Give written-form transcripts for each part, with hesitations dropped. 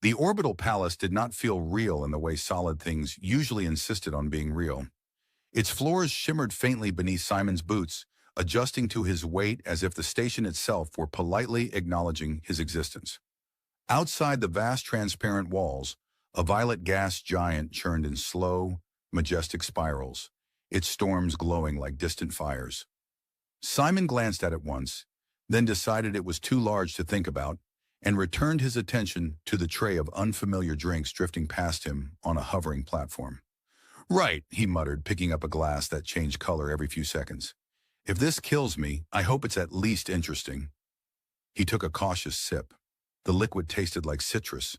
The orbital palace did not feel real in the way solid things usually insisted on being real. Its floors shimmered faintly beneath Simon's boots, adjusting to his weight as if the station itself were politely acknowledging his existence. Outside the vast transparent walls, a violet gas giant churned in slow, majestic spirals, its storms glowing like distant fires. Simon glanced at it once, then decided it was too large to think about, and returned his attention to the tray of unfamiliar drinks drifting past him on a hovering platform. "Right," he muttered, picking up a glass that changed color every few seconds. "If this kills me, I hope it's at least interesting." He took a cautious sip. The liquid tasted like citrus,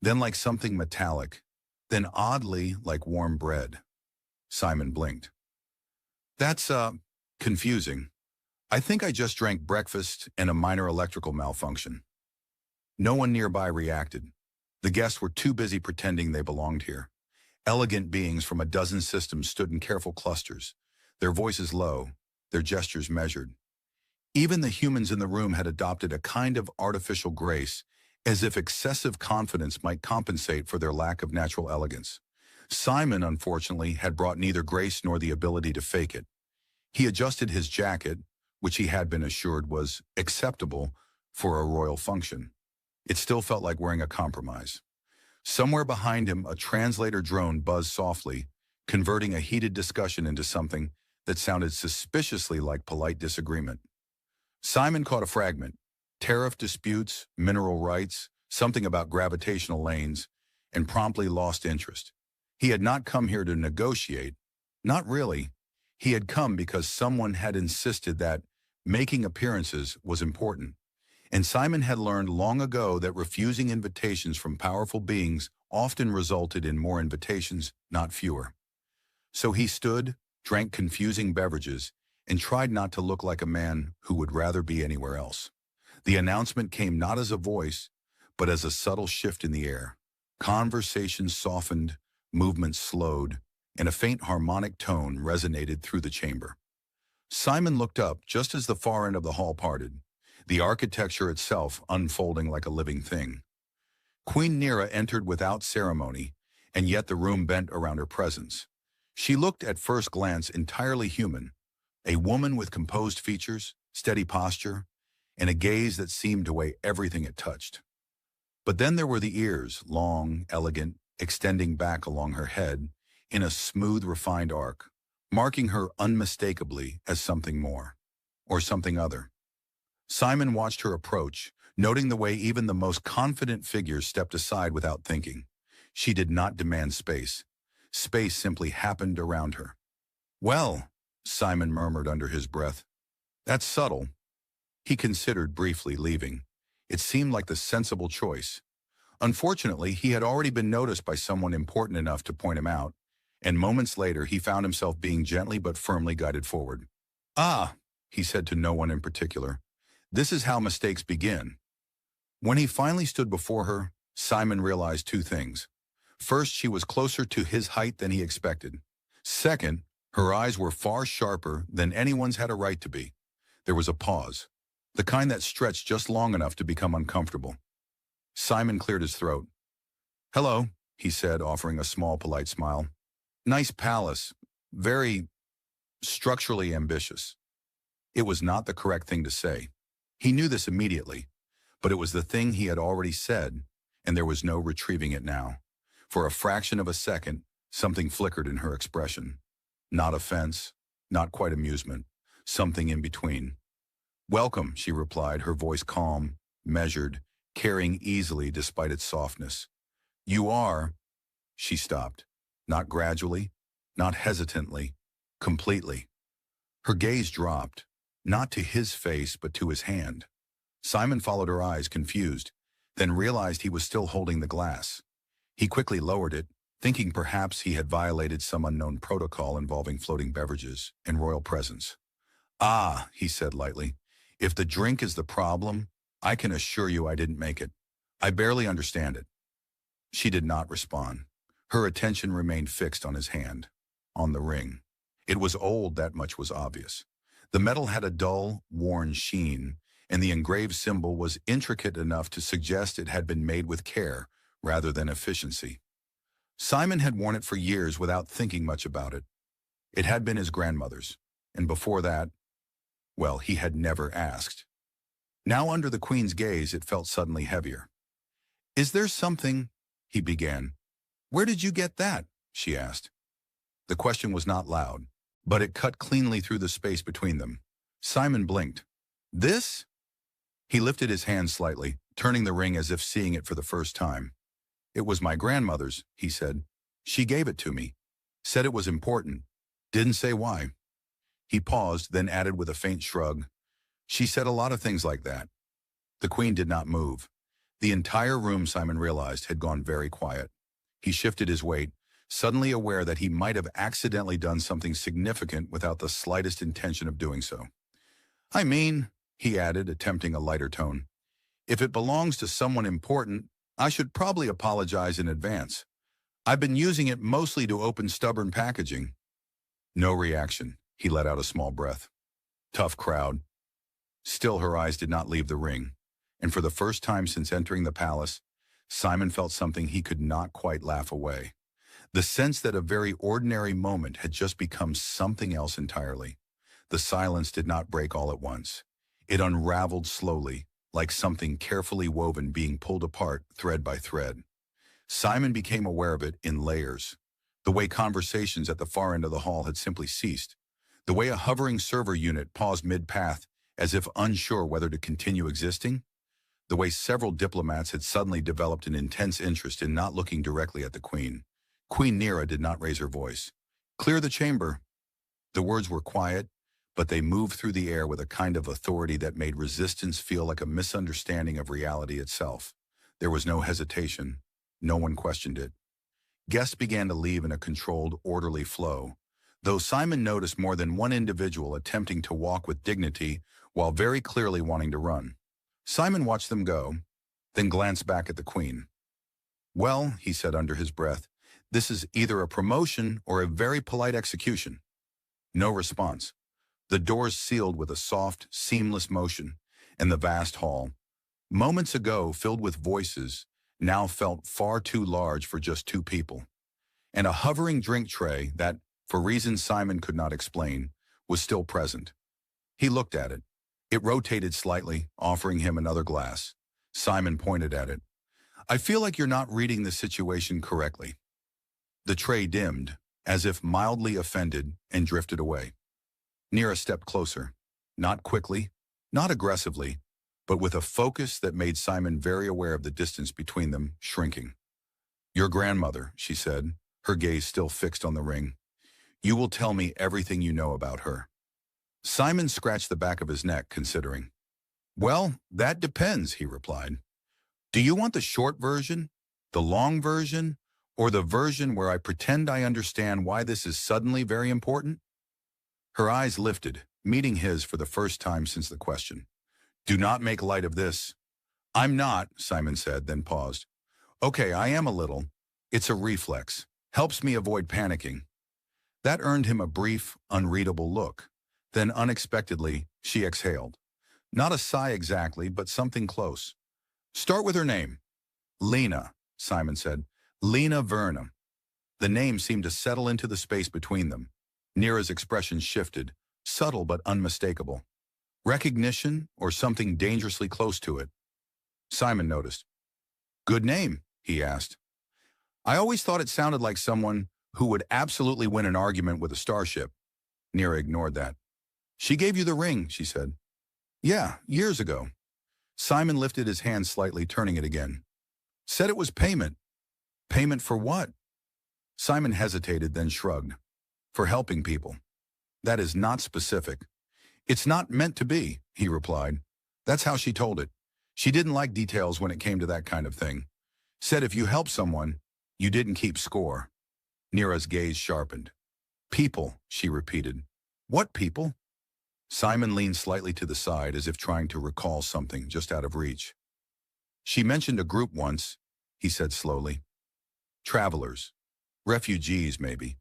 then like something metallic, then oddly like warm bread. Simon blinked. "That's, confusing. I think I just drank breakfast and a minor electrical malfunction." No one nearby reacted. The guests were too busy pretending they belonged here. Elegant beings from a dozen systems stood in careful clusters, their voices low, their gestures measured. Even the humans in the room had adopted a kind of artificial grace, as if excessive confidence might compensate for their lack of natural elegance. Simon, unfortunately, had brought neither grace nor the ability to fake it. He adjusted his jacket, which he had been assured was acceptable for a royal function. It still felt like wearing a compromise. Somewhere behind him, a translator drone buzzed softly, converting a heated discussion into something that sounded suspiciously like polite disagreement. Simon caught a fragment: tariff disputes, mineral rights, something about gravitational lanes, and promptly lost interest. He had not come here to negotiate. Not really. He had come because someone had insisted that making appearances was important. And Simon had learned long ago that refusing invitations from powerful beings often resulted in more invitations, not fewer. So he stood, drank confusing beverages, and tried not to look like a man who would rather be anywhere else. The announcement came not as a voice, but as a subtle shift in the air. Conversation softened, movement slowed, and a faint harmonic tone resonated through the chamber. Simon looked up just as the far end of the hall parted, the architecture itself unfolding like a living thing. Queen Nera entered without ceremony, and yet the room bent around her presence. She looked at first glance entirely human, a woman with composed features, steady posture, and a gaze that seemed to weigh everything it touched. But then there were the ears, long, elegant, extending back along her head in a smooth, refined arc, marking her unmistakably as something more, or something other. Simon watched her approach, noting the way even the most confident figures stepped aside without thinking. She did not demand space. Space simply happened around her. "Well," Simon murmured under his breath, "that's subtle." He considered briefly leaving. It seemed like the sensible choice. Unfortunately, he had already been noticed by someone important enough to point him out, and moments later he found himself being gently but firmly guided forward. "Ah," he said to no one in particular, "this is how mistakes begin." When he finally stood before her, Simon realized two things. First, she was closer to his height than he expected. Second, her eyes were far sharper than anyone's had a right to be. There was a pause, the kind that stretched just long enough to become uncomfortable. Simon cleared his throat. "Hello," he said, offering a small, polite smile. "Nice palace. Very structurally ambitious." It was not the correct thing to say. He knew this immediately, but it was the thing he had already said, and there was no retrieving it now. For a fraction of a second, something flickered in her expression. Not offense, not quite amusement, something in between. "Welcome," she replied, her voice calm, measured, carrying easily despite its softness. "You are—" She stopped, not gradually, not hesitantly, completely. Her gaze dropped, not to his face but to his hand. Simon followed her eyes, confused, then realized he was still holding the glass. He quickly lowered it, thinking perhaps he had violated some unknown protocol involving floating beverages and royal presence. "Ah," he said lightly, "if the drink is the problem, I can assure you I didn't make it. I barely understand it." She did not respond. Her attention remained fixed on his hand, on the ring. It was old, that much was obvious. The metal had a dull, worn sheen, and the engraved symbol was intricate enough to suggest it had been made with care, rather than efficiency. Simon had worn it for years without thinking much about it. It had been his grandmother's, and before that, well, he had never asked. Now under the Queen's gaze, it felt suddenly heavier. "Is there something?" he began. "Where did you get that?" she asked. The question was not loud, but it cut cleanly through the space between them. Simon blinked. "This?" He lifted his hand slightly, turning the ring as if seeing it for the first time. "It was my grandmother's," he said. "She gave it to me. Said it was important. Didn't say why." He paused, then added with a faint shrug, "She said a lot of things like that." The Queen did not move. The entire room, Simon realized, had gone very quiet. He shifted his weight, suddenly aware that he might have accidentally done something significant without the slightest intention of doing so. "I mean," he added, attempting a lighter tone, "if it belongs to someone important, I should probably apologize in advance. I've been using it mostly to open stubborn packaging." No reaction. He let out a small breath. Tough crowd. Still, her eyes did not leave the ring, and for the first time since entering the palace, Simon felt something he could not quite laugh away. The sense that a very ordinary moment had just become something else entirely. The silence did not break all at once. It unraveled slowly, like something carefully woven being pulled apart thread by thread. Simon became aware of it in layers. The way conversations at the far end of the hall had simply ceased. The way a hovering server unit paused mid-path as if unsure whether to continue existing. The way several diplomats had suddenly developed an intense interest in not looking directly at the Queen. Queen Nera did not raise her voice. "Clear the chamber." The words were quiet, but they moved through the air with a kind of authority that made resistance feel like a misunderstanding of reality itself. There was no hesitation. No one questioned it. Guests began to leave in a controlled, orderly flow, though Simon noticed more than one individual attempting to walk with dignity while very clearly wanting to run. Simon watched them go, then glanced back at the Queen. "Well," he said under his breath, "this is either a promotion or a very polite execution." No response. The doors sealed with a soft, seamless motion, and the vast hall, moments ago filled with voices, now felt far too large for just two people. And a hovering drink tray that, for reasons Simon could not explain, was still present. He looked at it. It rotated slightly, offering him another glass. Simon pointed at it. "I feel like you're not reading the situation correctly." The tray dimmed, as if mildly offended, and drifted away. Nera stepped closer, not quickly, not aggressively, but with a focus that made Simon very aware of the distance between them shrinking. "Your grandmother," she said, her gaze still fixed on the ring. "You will tell me everything you know about her." Simon scratched the back of his neck, considering. "Well, that depends," he replied. "Do you want the short version, the long version, or the version where I pretend I understand why this is suddenly very important?" Her eyes lifted, meeting his for the first time since the question. "Do not make light of this." "I'm not," Simon said, then paused. "Okay, I am a little. It's a reflex. Helps me avoid panicking." That earned him a brief, unreadable look. Then unexpectedly, she exhaled. Not a sigh exactly, but something close. "Start with her name." "Lena," Simon said. "Lena Verna." The name seemed to settle into the space between them. Nera's expression shifted, subtle but unmistakable. Recognition or something dangerously close to it? Simon noticed. "Good name?" he asked. "I always thought it sounded like someone who would absolutely win an argument with a starship." Nera ignored that. "She gave you the ring," she said. "Yeah, years ago." Simon lifted his hand slightly, turning it again. "Said it was payment." "Payment for what?" Simon hesitated, then shrugged. "For helping people." "That is not specific." "It's not meant to be," he replied. "That's how she told it. She didn't like details when it came to that kind of thing. Said if you help someone, you didn't keep score." Nera's gaze sharpened. "People," she repeated. "What people?" Simon leaned slightly to the side as if trying to recall something just out of reach. "She mentioned a group once," he said slowly. "Travelers. Refugees, maybe.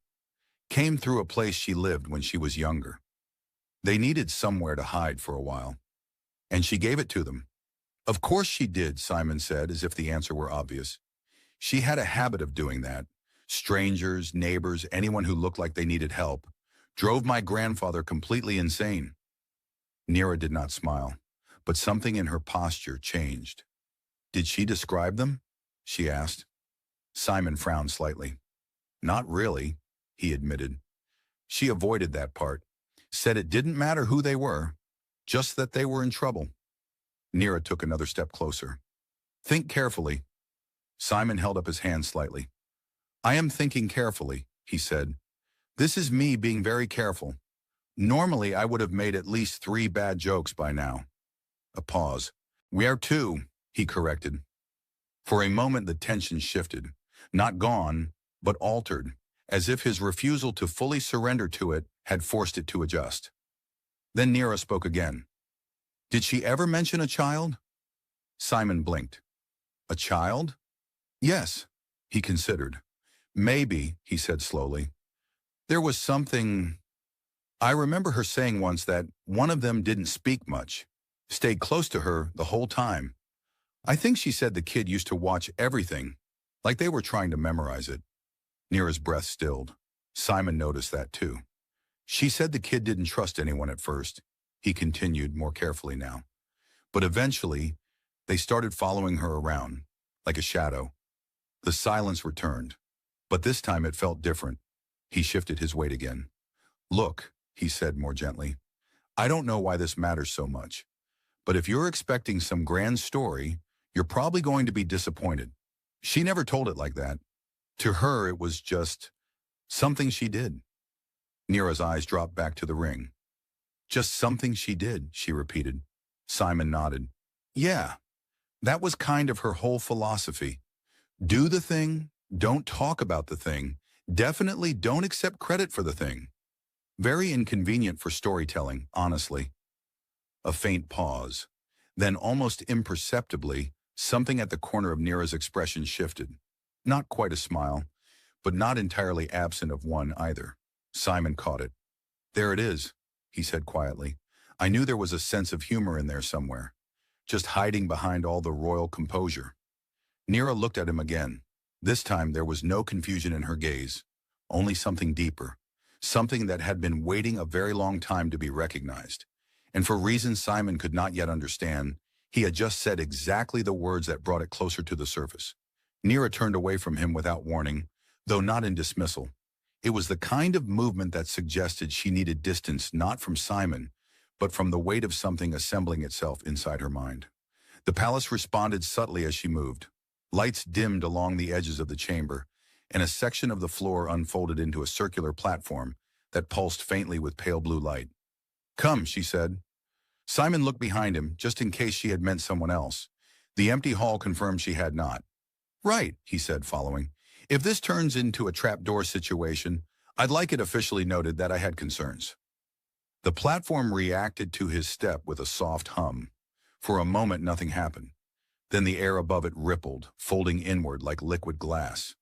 Came through a place she lived when she was younger. They needed somewhere to hide for a while. And she gave it to them." "Of course she did," Simon said, as if the answer were obvious. She had a habit of doing that. Strangers, neighbors, anyone who looked like they needed help. Drove my grandfather completely insane. Nira did not smile, but something in her posture changed. Did she describe them? She asked. Simon frowned slightly. Not really, he admitted. She avoided that part, said it didn't matter who they were, just that they were in trouble. Nira took another step closer. Think carefully. Simon held up his hand slightly. I am thinking carefully, he said. This is me being very careful. Normally, I would have made at least 3 bad jokes by now. A pause. We are 2, he corrected. For a moment, the tension shifted. Not gone, but altered, as if his refusal to fully surrender to it had forced it to adjust. Then Nira spoke again. Did she ever mention a child? Simon blinked. A child? Yes, he considered. Maybe, he said slowly. There was something... I remember her saying once that one of them didn't speak much, stayed close to her the whole time. I think she said the kid used to watch everything, like they were trying to memorize it. Nira's breath stilled. Simon noticed that too. She said the kid didn't trust anyone at first. He continued more carefully now. But eventually, they started following her around, like a shadow. The silence returned, but this time it felt different. He shifted his weight again. Look, he said more gently, I don't know why this matters so much, but if you're expecting some grand story, you're probably going to be disappointed. She never told it like that. To her, it was just something she did. Nira's eyes dropped back to the ring. Just something she did, she repeated. Simon nodded. Yeah, that was kind of her whole philosophy. Do the thing, don't talk about the thing, definitely don't accept credit for the thing. Very inconvenient for storytelling, honestly. A faint pause. Then almost imperceptibly, something at the corner of Nira's expression shifted. Not quite a smile, but not entirely absent of one either. Simon caught it. There it is, he said quietly. I knew there was a sense of humor in there somewhere, just hiding behind all the royal composure. Nira looked at him again. This time there was no confusion in her gaze, only something deeper, something that had been waiting a very long time to be recognized. And for reasons Simon could not yet understand, he had just said exactly the words that brought it closer to the surface. Nira turned away from him without warning, though not in dismissal. It was the kind of movement that suggested she needed distance not from Simon, but from the weight of something assembling itself inside her mind. The palace responded subtly as she moved. Lights dimmed along the edges of the chamber, and a section of the floor unfolded into a circular platform that pulsed faintly with pale blue light. Come, she said. Simon looked behind him, just in case she had meant someone else. The empty hall confirmed she had not. Right, he said, following. If this turns into a trapdoor situation, I'd like it officially noted that I had concerns. The platform reacted to his step with a soft hum. For a moment, nothing happened. Then the air above it rippled, folding inward like liquid glass.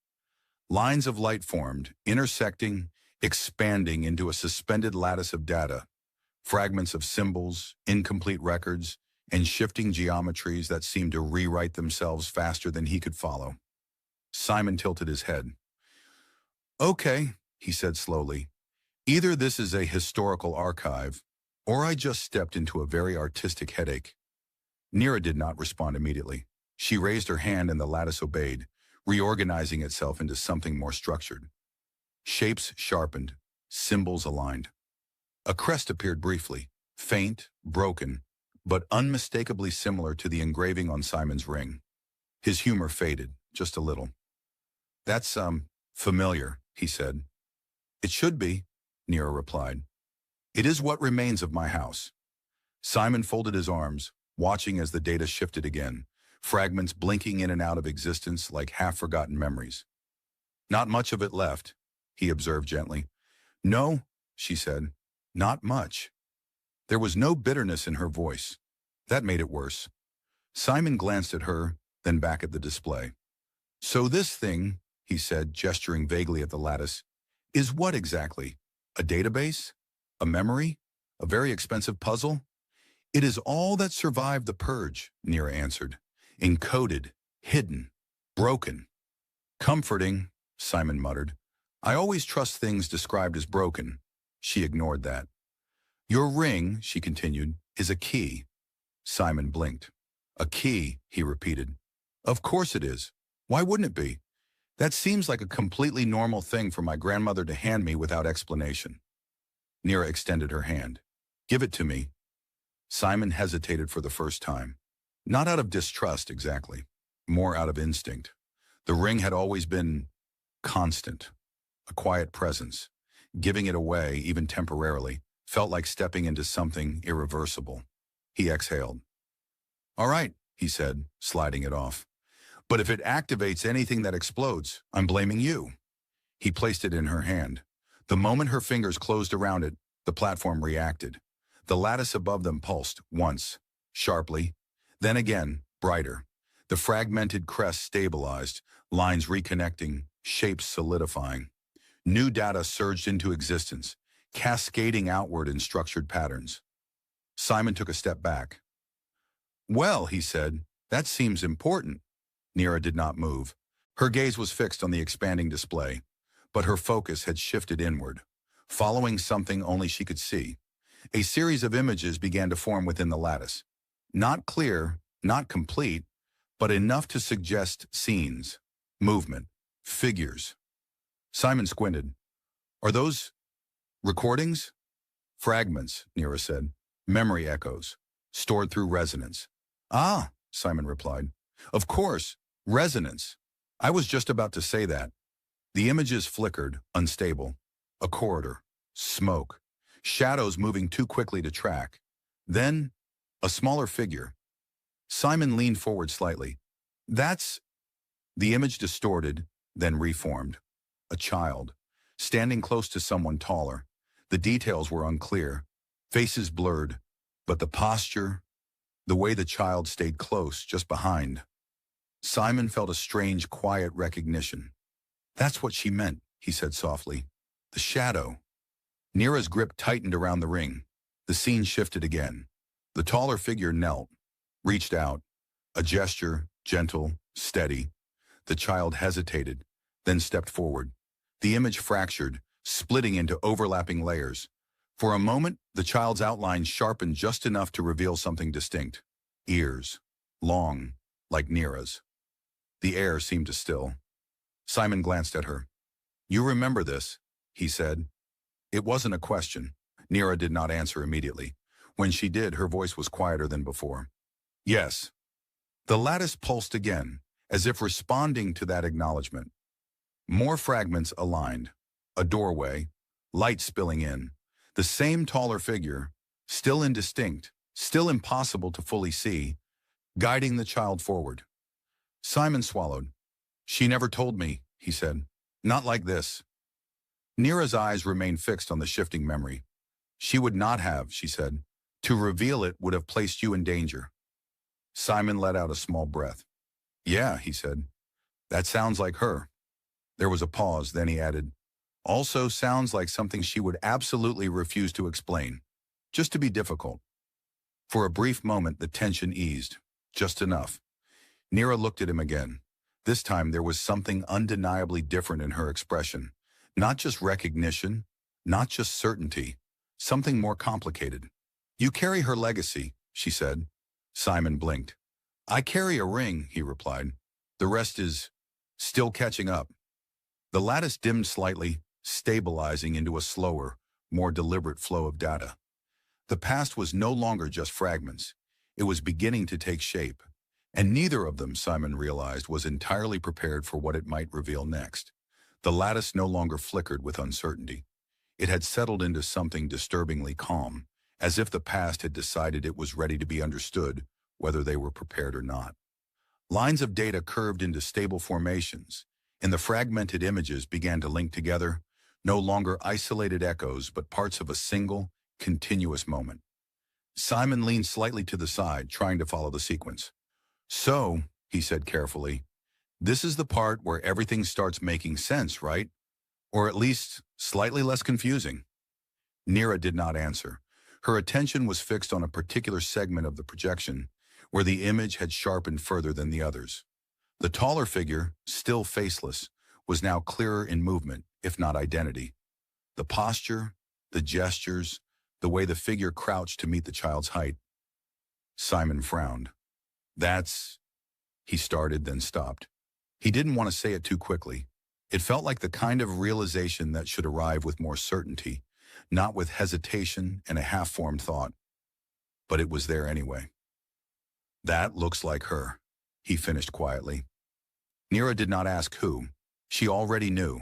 Lines of light formed, intersecting, expanding into a suspended lattice of data, fragments of symbols, incomplete records, and shifting geometries that seemed to rewrite themselves faster than he could follow. Simon tilted his head. Okay, he said slowly. Either this is a historical archive, or I just stepped into a very artistic headache. Nira did not respond immediately. She raised her hand and the lattice obeyed, reorganizing itself into something more structured. Shapes sharpened, symbols aligned. A crest appeared briefly, faint, broken, but unmistakably similar to the engraving on Simon's ring. His humor faded, just a little. That's, familiar, he said. It should be, Nira replied. It is what remains of my house. Simon folded his arms, watching as the data shifted again, fragments blinking in and out of existence like half-forgotten memories. Not much of it left, he observed gently. No, she said, not much. There was no bitterness in her voice. That made it worse. Simon glanced at her, then back at the display. So this thing, he said, gesturing vaguely at the lattice, is what exactly? A database? A memory? A very expensive puzzle? It is all that survived the purge, Nira answered. Encoded, hidden, broken. Comforting, Simon muttered. I always trust things described as broken. She ignored that. Your ring, she continued, is a key. Simon blinked. A key, he repeated. Of course it is. Why wouldn't it be? That seems like a completely normal thing for my grandmother to hand me without explanation. Nira extended her hand. Give it to me. Simon hesitated for the first time. Not out of distrust, exactly. More out of instinct. The ring had always been constant. A quiet presence. Giving it away, even temporarily, felt like stepping into something irreversible. He exhaled. All right, he said, sliding it off. But if it activates anything that explodes, I'm blaming you. He placed it in her hand. The moment her fingers closed around it, the platform reacted. The lattice above them pulsed, once, sharply, then again, brighter. The fragmented crest stabilized, lines reconnecting, shapes solidifying. New data surged into existence, cascading outward in structured patterns. Simon took a step back. Well, he said, that seems important. Nira did not move. Her gaze was fixed on the expanding display, but her focus had shifted inward, following something only she could see. A series of images began to form within the lattice. Not clear, not complete, but enough to suggest scenes, movement, figures. Simon squinted. Are those recordings? Fragments, Nira said. Memory echoes, stored through resonance. Ah, Simon replied. Of course, resonance. I was just about to say that. The images flickered, unstable. A corridor, smoke, shadows moving too quickly to track. Then, a smaller figure. Simon leaned forward slightly. That's... The image distorted, then reformed. A child, standing close to someone taller. The details were unclear, faces blurred, but the posture, the way the child stayed close, just behind. Simon felt a strange, quiet recognition. That's what she meant, he said softly. The shadow. Nira's grip tightened around the ring. The scene shifted again. The taller figure knelt, reached out. A gesture, gentle, steady. The child hesitated, then stepped forward. The image fractured, splitting into overlapping layers. For a moment, the child's outline sharpened just enough to reveal something distinct. Ears. Long, like Nira's. The air seemed to still. Simon glanced at her. You remember this, he said. It wasn't a question. Nira did not answer immediately. When she did, her voice was quieter than before. Yes. The lattice pulsed again, as if responding to that acknowledgement. More fragments aligned. A doorway, light spilling in. The same taller figure, still indistinct, still impossible to fully see, guiding the child forward. Simon swallowed. She never told me, he said. Not like this. Nira's eyes remained fixed on the shifting memory. She would not have, she said. To reveal it would have placed you in danger. Simon let out a small breath. Yeah, he said. That sounds like her. There was a pause, then he added, also sounds like something she would absolutely refuse to explain, just to be difficult. For a brief moment, the tension eased, just enough. Nira looked at him again. This time there was something undeniably different in her expression. Not just recognition, not just certainty, something more complicated. You carry her legacy, she said. Simon blinked. I carry a ring, he replied. The rest is still catching up. The lattice dimmed slightly, stabilizing into a slower, more deliberate flow of data. The past was no longer just fragments. It was beginning to take shape. And neither of them, Simon realized, was entirely prepared for what it might reveal next. The lattice no longer flickered with uncertainty. It had settled into something disturbingly calm, as if the past had decided it was ready to be understood, whether they were prepared or not. Lines of data curved into stable formations, and the fragmented images began to link together, no longer isolated echoes, but parts of a single, continuous moment. Simon leaned slightly to the side, trying to follow the sequence. So, he said carefully, this is the part where everything starts making sense, right? Or at least slightly less confusing. Nira did not answer. Her attention was fixed on a particular segment of the projection, where the image had sharpened further than the others. The taller figure, still faceless, was now clearer in movement, if not identity. The posture, the gestures, the way the figure crouched to meet the child's height. Simon frowned. That's... He started, then stopped. He didn't want to say it too quickly. It felt like the kind of realization that should arrive with more certainty, not with hesitation and a half-formed thought. But it was there anyway. That looks like her, he finished quietly. Nira did not ask who. She already knew.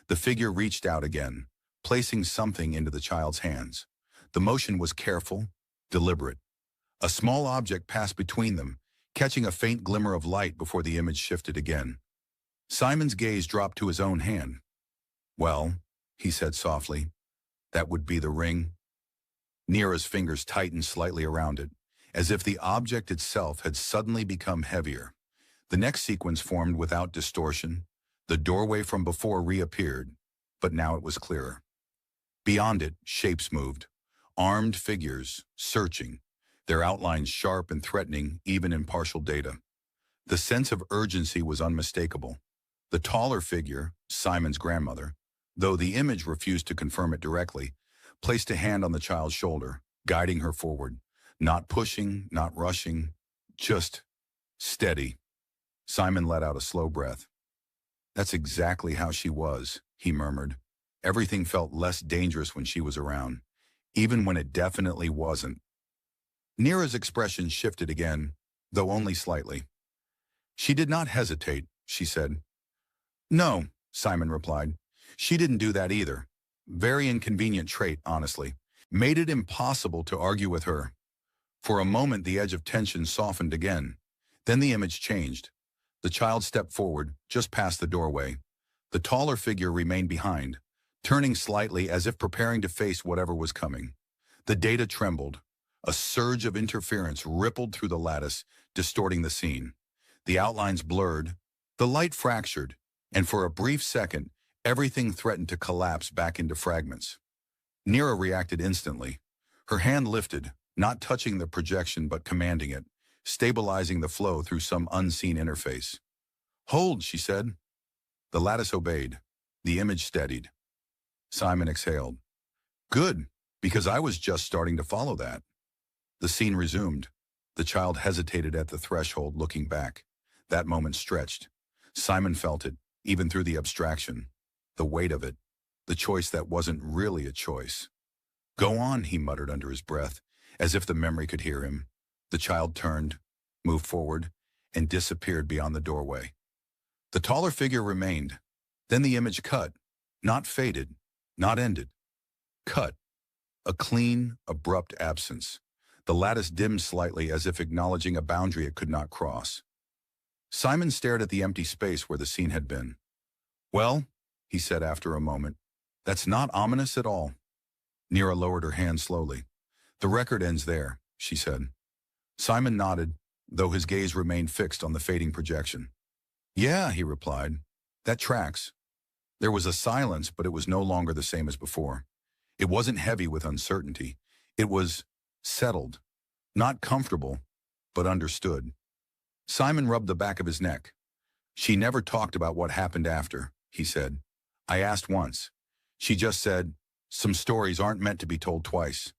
The figure reached out again, placing something into the child's hands. The motion was careful, deliberate. A small object passed between them, catching a faint glimmer of light before the image shifted again. Simon's gaze dropped to his own hand. Well, he said softly, that would be the ring. Nira's fingers tightened slightly around it, as if the object itself had suddenly become heavier. The next sequence formed without distortion. The doorway from before reappeared, but now it was clearer. Beyond it, shapes moved. Armed figures, searching, their outlines sharp and threatening even in partial data. The sense of urgency was unmistakable. The taller figure, Simon's grandmother, though the image refused to confirm it directly, placed a hand on the child's shoulder, guiding her forward. Not pushing, not rushing, just steady. Simon let out a slow breath. That's exactly how she was, he murmured. Everything felt less dangerous when she was around, even when it definitely wasn't. Nira's expression shifted again, though only slightly. She did not hesitate, she said. No, Simon replied. She didn't do that either. Very inconvenient trait, honestly. Made it impossible to argue with her. For a moment, the edge of tension softened again. Then the image changed. The child stepped forward, just past the doorway. The taller figure remained behind, turning slightly as if preparing to face whatever was coming. The data trembled. A surge of interference rippled through the lattice, distorting the scene. The outlines blurred, the light fractured, and for a brief second, everything threatened to collapse back into fragments. Nira reacted instantly. Her hand lifted, not touching the projection but commanding it, stabilizing the flow through some unseen interface. Hold, she said. The lattice obeyed. The image steadied. Simon exhaled. Good, because I was just starting to follow that. The scene resumed. The child hesitated at the threshold, looking back. That moment stretched. Simon felt it, even through the abstraction. The weight of it. The choice that wasn't really a choice. Go on, he muttered under his breath, as if the memory could hear him. The child turned, moved forward, and disappeared beyond the doorway. The taller figure remained. Then the image cut. Not faded, not ended. Cut. A clean, abrupt absence. The lattice dimmed slightly as if acknowledging a boundary it could not cross. Simon stared at the empty space where the scene had been. Well, he said after a moment, that's not ominous at all. Nira lowered her hand slowly. The record ends there, she said. Simon nodded, though his gaze remained fixed on the fading projection. Yeah, he replied. That tracks. There was a silence, but it was no longer the same as before. It wasn't heavy with uncertainty. It was settled. Not comfortable, but understood. Simon rubbed the back of his neck. She never talked about what happened after, he said. I asked once. She just said, some stories aren't meant to be told twice.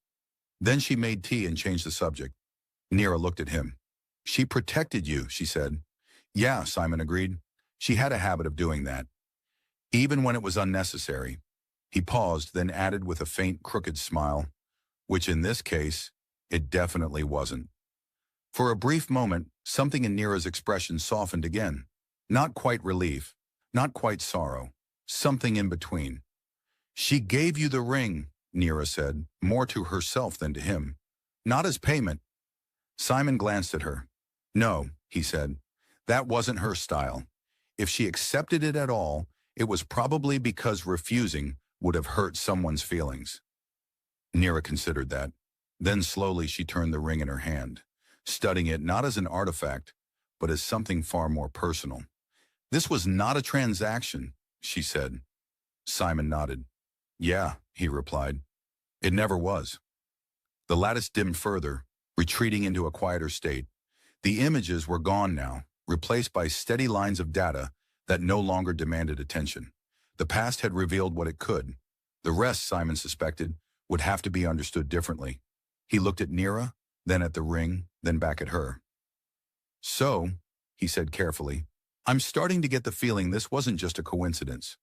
Then she made tea and changed the subject. Nira looked at him. She protected you, she said. Yeah, Simon agreed. She had a habit of doing that. Even when it was unnecessary. He paused, then added with a faint, crooked smile, which in this case, it definitely wasn't. For a brief moment, something in Nira's expression softened again. Not quite relief, not quite sorrow, something in between. She gave you the ring, Nira said, more to herself than to him. Not as payment. Simon glanced at her. No, he said, that wasn't her style. If she accepted it at all, it was probably because refusing would have hurt someone's feelings. Nira considered that. Then slowly she turned the ring in her hand, studying it not as an artifact, but as something far more personal. This was not a transaction, she said. Simon nodded. Yeah, he replied. It never was. The lattice dimmed further, retreating into a quieter state. The images were gone now, replaced by steady lines of data that no longer demanded attention. The past had revealed what it could. The rest, Simon suspected, would have to be understood differently. He looked at Nira, then at the ring, then back at her. "So," he said carefully, "I'm starting to get the feeling this wasn't just a coincidence."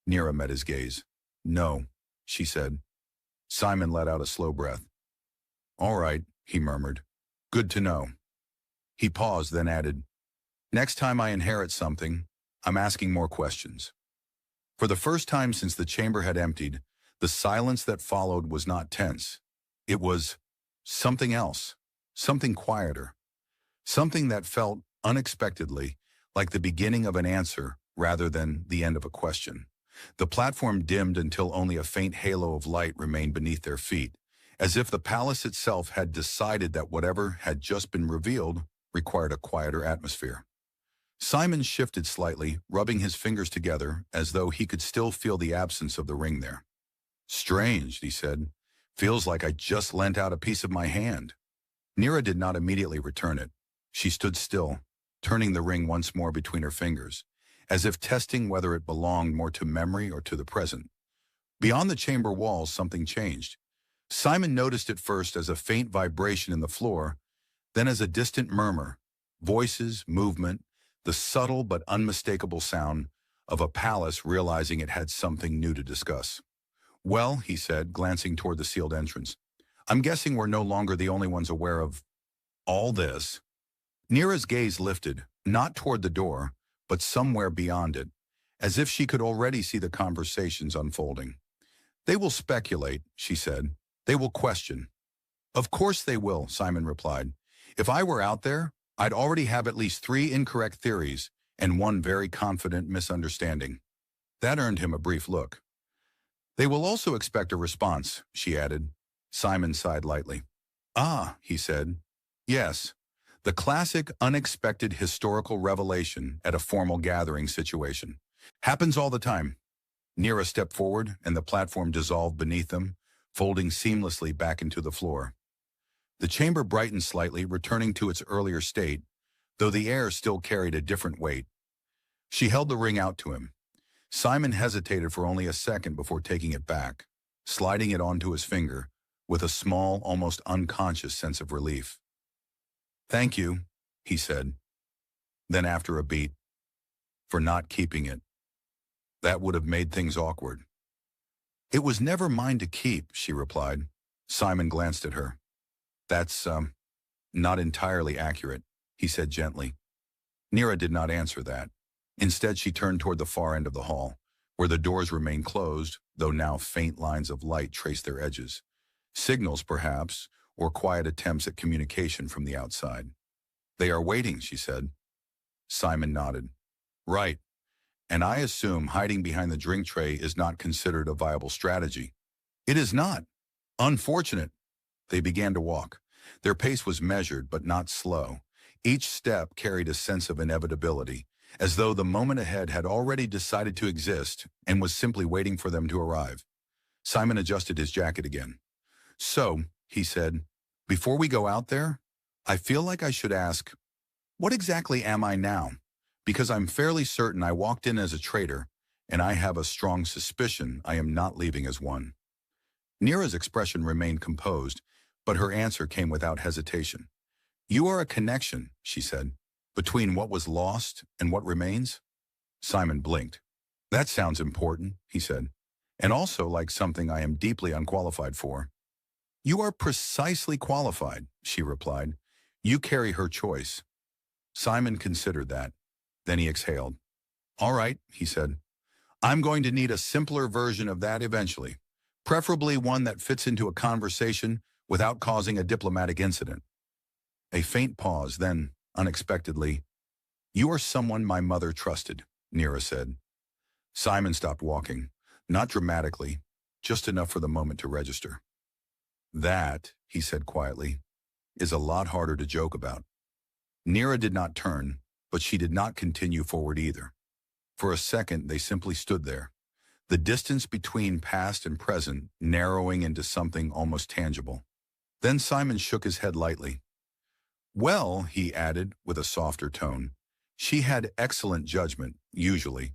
Nira met his gaze. "No," she said. Simon let out a slow breath. "All right," he murmured. "Good to know." He paused, then added, "Next time I inherit something, I'm asking more questions." For the first time since the chamber had emptied, the silence that followed was not tense. It was something else, something quieter, something that felt unexpectedly like the beginning of an answer rather than the end of a question. The platform dimmed until only a faint halo of light remained beneath their feet, as if the palace itself had decided that whatever had just been revealed required a quieter atmosphere. Simon shifted slightly, rubbing his fingers together as though he could still feel the absence of the ring there. "Strange," he said. "Feels like I just lent out a piece of my hand." Nira did not immediately return it. She stood still, turning the ring once more between her fingers, as if testing whether it belonged more to memory or to the present. Beyond the chamber walls, something changed. Simon noticed it first as a faint vibration in the floor, then as a distant murmur, voices, movement, the subtle but unmistakable sound of a palace realizing it had something new to discuss. "Well," he said, glancing toward the sealed entrance, "I'm guessing we're no longer the only ones aware of all this." Nira's gaze lifted, not toward the door, but somewhere beyond it, as if she could already see the conversations unfolding. "They will speculate," she said. "They will question." "Of course they will," Simon replied. "If I were out there, I'd already have at least 3 incorrect theories and 1 very confident misunderstanding." That earned him a brief look. "They will also expect a response," she added. Simon sighed lightly. "Ah," he said. "Yes. The classic unexpected historical revelation at a formal gathering situation. Happens all the time." Nira stepped forward, and the platform dissolved beneath them, folding seamlessly back into the floor. The chamber brightened slightly, returning to its earlier state, though the air still carried a different weight. She held the ring out to him. Simon hesitated for only a second before taking it back, sliding it onto his finger, with a small, almost unconscious sense of relief. "Thank you," he said. Then after a beat, "For not keeping it. That would have made things awkward." "It was never mine to keep," she replied. Simon glanced at her. "That's, not entirely accurate," he said gently. Nira did not answer that. Instead, she turned toward the far end of the hall, where the doors remained closed, though now faint lines of light traced their edges. Signals, perhaps, or quiet attempts at communication from the outside. "They are waiting," she said. Simon nodded. "Right. And I assume hiding behind the drink tray is not considered a viable strategy." "It is not. Unfortunate." They began to walk. Their pace was measured, but not slow. Each step carried a sense of inevitability, as though the moment ahead had already decided to exist and was simply waiting for them to arrive. Simon adjusted his jacket again. "So," he said, "before we go out there, I feel like I should ask, what exactly am I now? Because I'm fairly certain I walked in as a traitor, and I have a strong suspicion I am not leaving as one." Nira's expression remained composed, but her answer came without hesitation. "You are a connection," she said, "between what was lost and what remains." Simon blinked. "That sounds important," he said, "and also like something I am deeply unqualified for." "You are precisely qualified," she replied. "You carry her choice." Simon considered that. Then he exhaled. "All right," he said. "I'm going to need a simpler version of that eventually, preferably one that fits into a conversation without causing a diplomatic incident." A faint pause, then, unexpectedly, "You are someone my mother trusted," Nira said. Simon stopped walking, not dramatically, just enough for the moment to register. "That," he said quietly, "is a lot harder to joke about." Nira did not turn, but she did not continue forward either. For a second, they simply stood there, the distance between past and present narrowing into something almost tangible. Then Simon shook his head lightly. "Well," he added with a softer tone, She had excellent judgment, usually,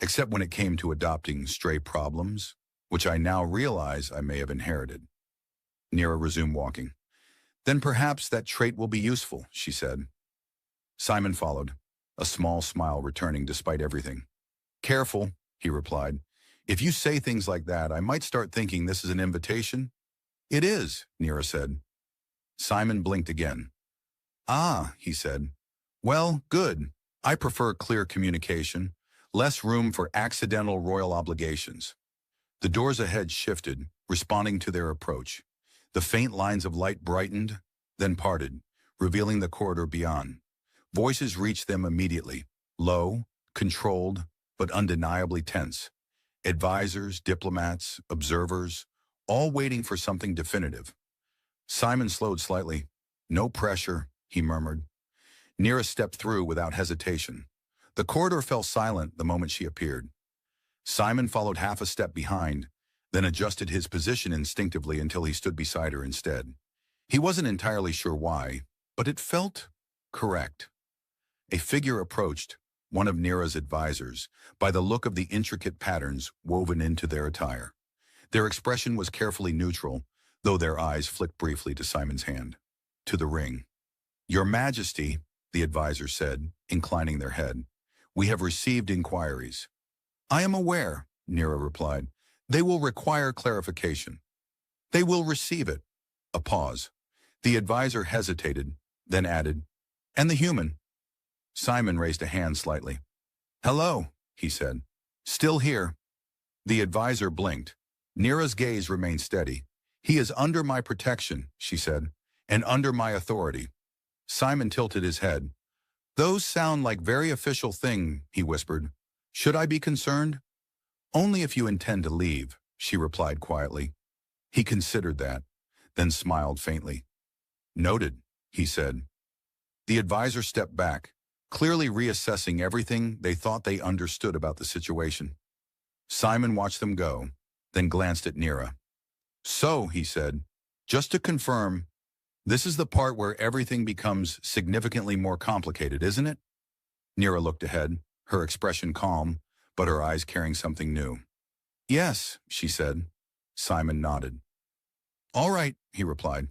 except when it came to adopting stray problems, which I now realize I may have inherited. Nira resumed walking. Then perhaps that trait will be useful, she said. Simon followed, a small smile returning despite everything. Careful, he replied. If you say things like that, I might start thinking this is an invitation. It is, Nira said. Simon blinked again. Ah, he said. Well, good. I prefer clear communication, less room for accidental royal obligations. The doors ahead shifted, responding to their approach. The faint lines of light brightened, then parted, revealing the corridor beyond. Voices reached them immediately, low, controlled, but undeniably tense. Advisors, diplomats, observers, all waiting for something definitive. Simon slowed slightly. No pressure, he murmured. Nira stepped through without hesitation. The corridor fell silent the moment she appeared. Simon followed half a step behind, then adjusted his position instinctively until he stood beside her instead. He wasn't entirely sure why, but it felt correct. A figure approached, one of Nira's advisors, by the look of the intricate patterns woven into their attire. Their expression was carefully neutral, though their eyes flicked briefly to Simon's hand. To the ring. Your Majesty, the advisor said, inclining their head, we have received inquiries. I am aware, Nira replied. They will require clarification. They will receive it. A pause. The advisor hesitated, then added, and the human. Simon raised a hand slightly. Hello, he said. Still here. The advisor blinked. Nira's gaze remained steady. He is under my protection, she said, and under my authority. Simon tilted his head. Those sound like very official thing, he whispered. Should I be concerned? Only if you intend to leave, she replied quietly. He considered that, then smiled faintly. Noted, he said. The advisor stepped back, clearly reassessing everything they thought they understood about the situation. Simon watched them go, then glanced at Nira. So, he said, just to confirm, this is the part where everything becomes significantly more complicated, isn't it? Nira looked ahead, her expression calm, but her eyes carrying something new. Yes, she said. Simon nodded. All right, he replied.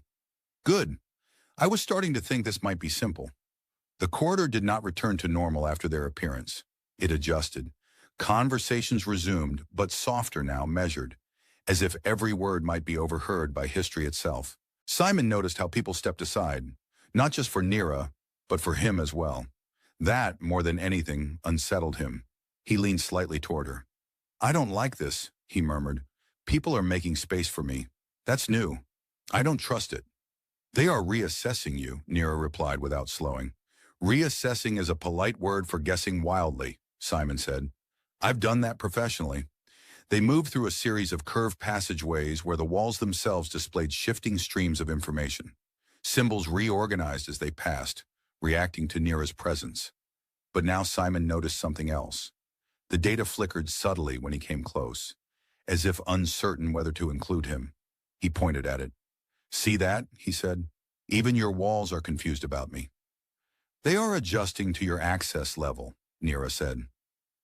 Good. I was starting to think this might be simple. The corridor did not return to normal after their appearance. It adjusted. Conversations resumed, but softer now, measured, as if every word might be overheard by history itself. Simon noticed how people stepped aside, not just for Nira, but for him as well. That, more than anything, unsettled him. He leaned slightly toward her. I don't like this, he murmured. People are making space for me. That's new. I don't trust it. They are reassessing you, Nira replied without slowing. Reassessing is a polite word for guessing wildly, Simon said. I've done that professionally. They moved through a series of curved passageways where the walls themselves displayed shifting streams of information. Symbols reorganized as they passed, reacting to Nira's presence. But now Simon noticed something else. The data flickered subtly when he came close, as if uncertain whether to include him. He pointed at it. See that? He said. Even your walls are confused about me. They are adjusting to your access level, Nira said.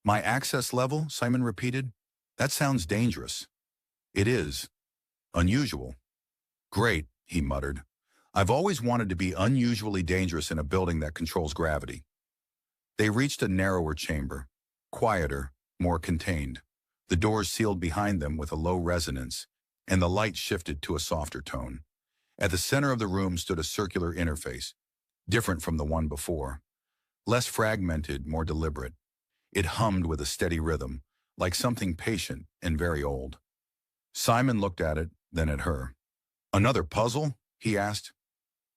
My access level? Simon repeated. That sounds dangerous. It is. Unusual. Great, he muttered. I've always wanted to be unusually dangerous in a building that controls gravity. They reached a narrower chamber, quieter, more contained. The doors sealed behind them with a low resonance, and the light shifted to a softer tone. At the center of the room stood a circular interface, different from the one before. Less fragmented, more deliberate. It hummed with a steady rhythm, like something patient and very old. Simon looked at it, then at her. Another puzzle? He asked.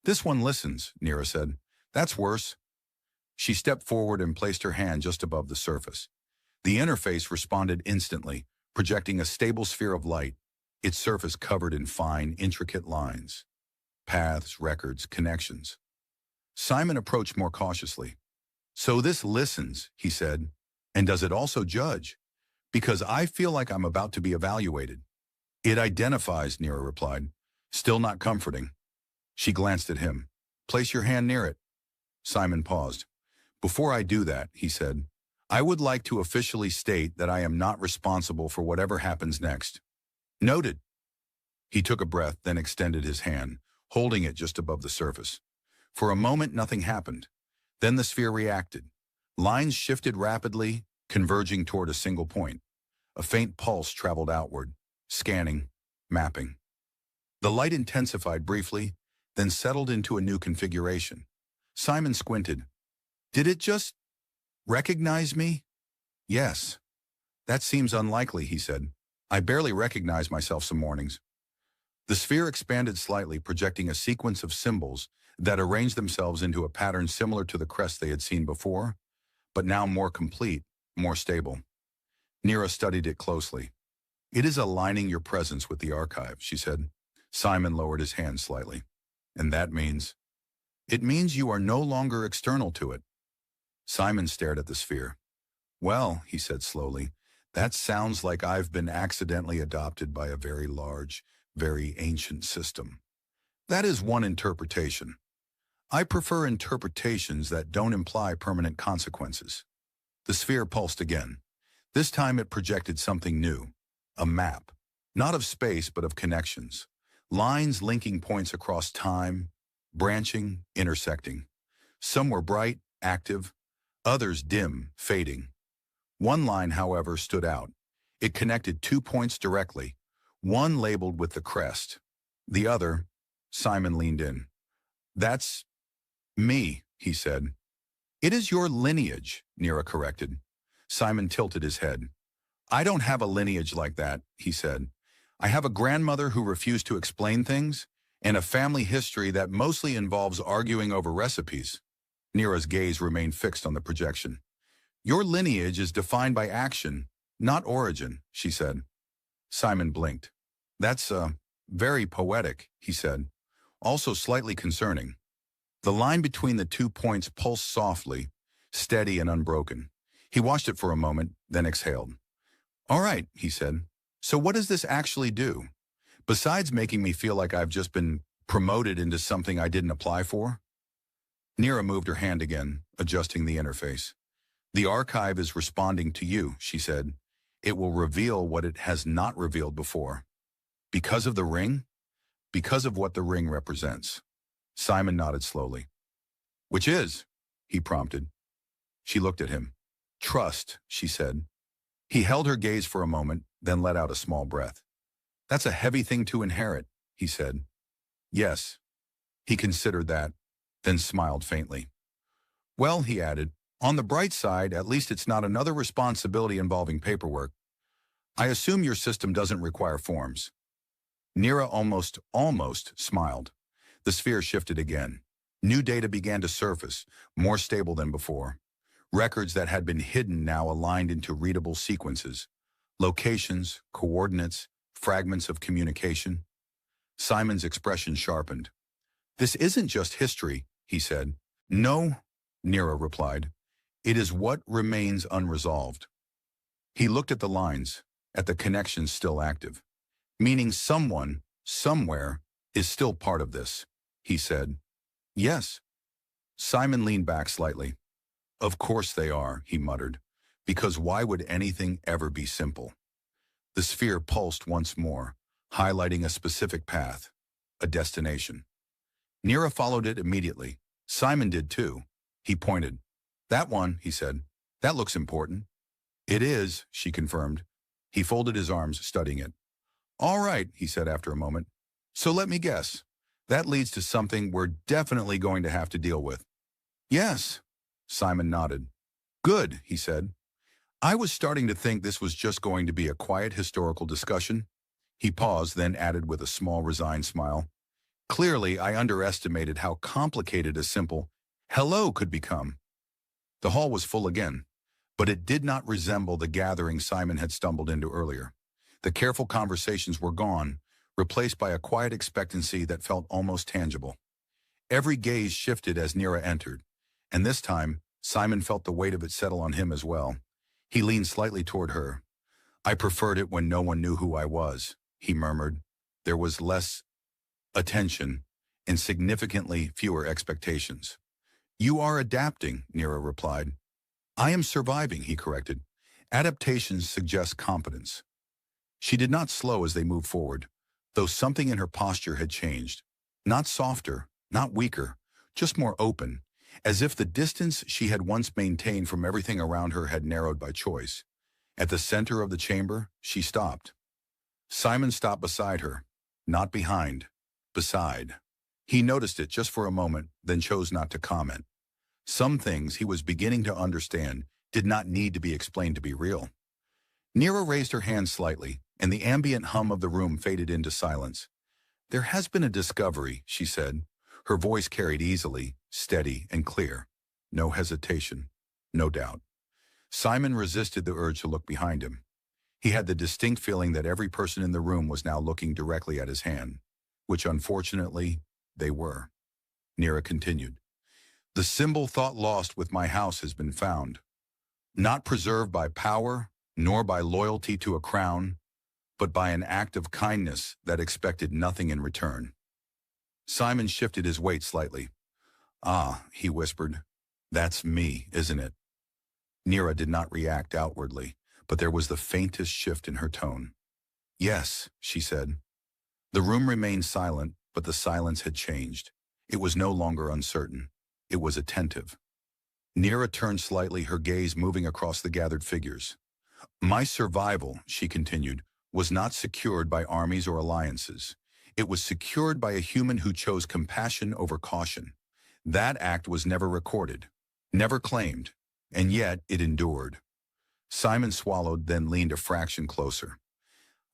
This one listens, Nira said. That's worse. She stepped forward and placed her hand just above the surface. The interface responded instantly, projecting a stable sphere of light, its surface covered in fine, intricate lines. Paths, records, connections. Simon approached more cautiously. So this listens, he said, and does it also judge? Because I feel like I'm about to be evaluated. It identifies, Nira replied. Still not comforting. She glanced at him. Place your hand near it. Simon paused. Before I do that, he said, I would like to officially state that I am not responsible for whatever happens next. Noted. He took a breath, then extended his hand, holding it just above the surface. For a moment, nothing happened. Then the sphere reacted. Lines shifted rapidly, converging toward a single point. A faint pulse traveled outward, scanning, mapping. The light intensified briefly, then settled into a new configuration. Simon squinted. Did it just recognize me? Yes. That seems unlikely, he said. I barely recognize myself some mornings. The sphere expanded slightly, projecting a sequence of symbols that arranged themselves into a pattern similar to the crest they had seen before, but now more complete, more stable. Nira studied it closely. It is aligning your presence with the archive, she said. Simon lowered his hand slightly. And that means? It means you are no longer external to it. Simon stared at the sphere. Well, he said slowly, that sounds like I've been accidentally adopted by a very large, very ancient system. That is one interpretation. I prefer interpretations that don't imply permanent consequences. The sphere pulsed again. This time it projected something new, a map, not of space but of connections, lines linking points across time, branching, intersecting. Some were bright, active, others dim, fading. One line, however, stood out. It connected 2 points directly, one labeled with the crest. The other, Simon leaned in. That's me, he said. It is your lineage, Nira corrected. Simon tilted his head. I don't have a lineage like that, he said. I have a grandmother who refused to explain things, and a family history that mostly involves arguing over recipes. Nira's gaze remained fixed on the projection. Your lineage is defined by action, not origin, she said. Simon blinked. That's very poetic, he said, also slightly concerning. The line between the 2 points pulsed softly, steady and unbroken. He watched it for a moment, then exhaled. All right, he said. So what does this actually do? Besides making me feel like I've just been promoted into something I didn't apply for? Nira moved her hand again, adjusting the interface. The archive is responding to you, she said. It will reveal what it has not revealed before. Because of the ring? Because of what the ring represents. Simon nodded slowly. Which is? He prompted. She looked at him. Trust, she said. He held her gaze for a moment, then let out a small breath. That's a heavy thing to inherit, he said. Yes. He considered that, then smiled faintly. Well, he added, on the bright side, at least it's not another responsibility involving paperwork. I assume your system doesn't require forms. Nira almost smiled. The sphere shifted again. New data began to surface, more stable than before. Records that had been hidden now aligned into readable sequences. Locations, coordinates, fragments of communication. Simon's expression sharpened. This isn't just history, he said. No, Nira replied. It is what remains unresolved. He looked at the lines, at the connections still active. Meaning someone, somewhere, is still part of this, he said. Yes. Simon leaned back slightly. Of course they are, he muttered, because why would anything ever be simple? The sphere pulsed once more, highlighting a specific path, a destination. Nira followed it immediately. Simon did too. He pointed. That one, he said. That looks important. It is, she confirmed. He folded his arms, studying it. All right, he said after a moment. So let me guess. That leads to something we're definitely going to have to deal with. Yes. Simon nodded. Good, he said. I was starting to think this was just going to be a quiet historical discussion. He paused, then added with a small resigned smile. Clearly, I underestimated how complicated a simple hello could become. The hall was full again, but it did not resemble the gathering Simon had stumbled into earlier. The careful conversations were gone, replaced by a quiet expectancy that felt almost tangible. Every gaze shifted as Nira entered, and this time, Simon felt the weight of it settle on him as well. He leaned slightly toward her. I preferred it when no one knew who I was, he murmured. There was less attention and significantly fewer expectations. You are adapting, Nira replied. I am surviving, he corrected. Adaptations suggest competence. She did not slow as they moved forward, though something in her posture had changed. Not softer, not weaker, just more open, as if the distance she had once maintained from everything around her had narrowed by choice. At the center of the chamber, she stopped. Simon stopped beside her, not behind, beside. He noticed it just for a moment, then chose not to comment. Some things he was beginning to understand did not need to be explained to be real. Nira raised her hand slightly, and the ambient hum of the room faded into silence. There has been a discovery, she said. Her voice carried easily, steady, and clear. No hesitation, no doubt. Simon resisted the urge to look behind him. He had the distinct feeling that every person in the room was now looking directly at his hand, which unfortunately, they were. Nira continued. The symbol thought lost with my house has been found. Not preserved by power, nor by loyalty to a crown, but by an act of kindness that expected nothing in return. Simon shifted his weight slightly. Ah, he whispered. That's me, isn't it? Nira did not react outwardly, but there was the faintest shift in her tone. Yes, she said. The room remained silent, but the silence had changed. It was no longer uncertain. It was attentive. Nira turned slightly, her gaze moving across the gathered figures. My survival, she continued, was not secured by armies or alliances. It was secured by a human who chose compassion over caution. That act was never recorded, never claimed, and yet it endured. Simon swallowed, then leaned a fraction closer.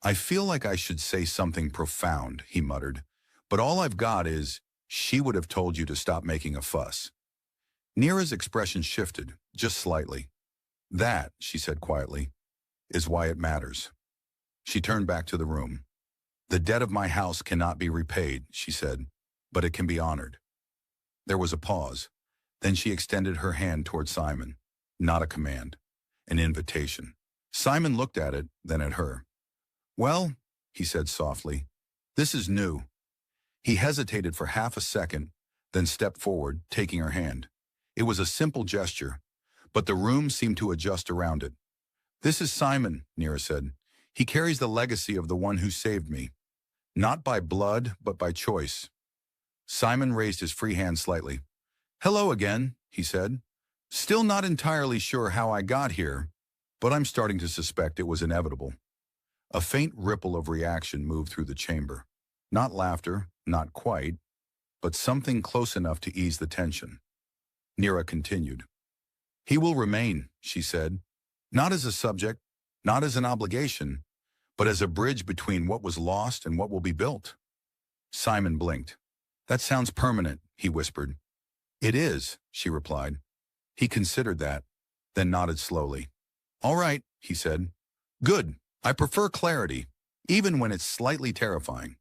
I feel like I should say something profound, he muttered, but all I've got is, she would have told you to stop making a fuss. Nira's expression shifted, just slightly. That, she said quietly, is why it matters. She turned back to the room. The debt of my house cannot be repaid, she said, but it can be honored. There was a pause. Then she extended her hand toward Simon. Not a command, an invitation. Simon looked at it, then at her. Well, he said softly, this is new. He hesitated for half a second, then stepped forward, taking her hand. It was a simple gesture, but the room seemed to adjust around it. This is Simon, Nira said. He carries the legacy of the one who saved me. Not by blood, but by choice. Simon raised his free hand slightly. Hello again, he said. Still not entirely sure how I got here, but I'm starting to suspect it was inevitable. A faint ripple of reaction moved through the chamber. Not laughter, not quite, but something close enough to ease the tension. Nira continued. He will remain, she said, not as a subject, not as an obligation, but as a bridge between what was lost and what will be built. Simon blinked. That sounds permanent, he whispered. It is, she replied. He considered that, then nodded slowly. All right, he said. Good. I prefer clarity, even when it's slightly terrifying.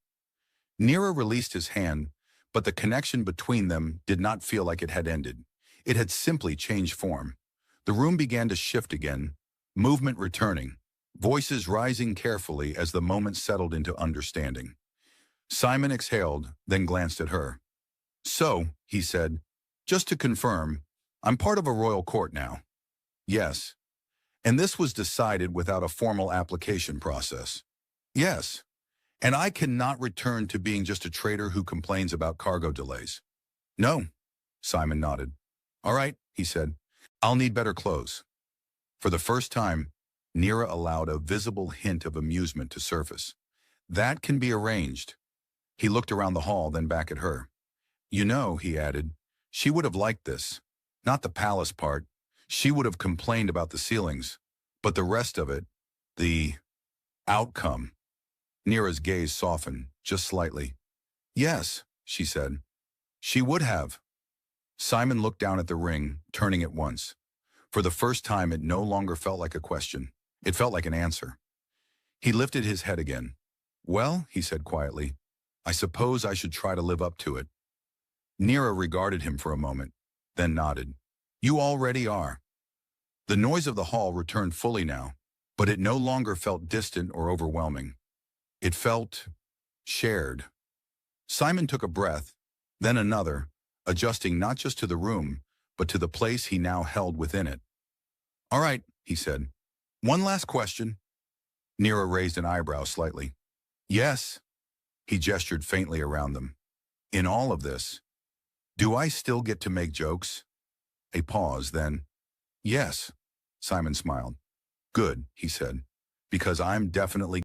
Nira released his hand, but the connection between them did not feel like it had ended. It had simply changed form. The room began to shift again, movement returning, voices rising carefully as the moment settled into understanding. Simon exhaled, then glanced at her. So, he said, just to confirm, I'm part of a royal court now. Yes. And this was decided without a formal application process. Yes. And I cannot return to being just a trader who complains about cargo delays. No, Simon nodded. All right, he said. I'll need better clothes. For the first time, Nira allowed a visible hint of amusement to surface. That can be arranged. He looked around the hall, then back at her. You know, he added, she would have liked this. Not the palace part. She would have complained about the ceilings. But the rest of it, the outcome. Nira's gaze softened, just slightly. Yes, she said. She would have. Simon looked down at the ring, turning it once. For the first time, it no longer felt like a question. It felt like an answer. He lifted his head again. Well, he said quietly, I suppose I should try to live up to it. Nira regarded him for a moment, then nodded. You already are. The noise of the hall returned fully now, but it no longer felt distant or overwhelming. It felt shared. Simon took a breath, then another, adjusting not just to the room, but to the place he now held within it. "All right," he said. "One last question." Nero raised an eyebrow slightly. "Yes." He gestured faintly around them. "In all of this, do I still get to make jokes?" A pause, then, "Yes." Simon smiled. "Good," he said, "because I'm definitely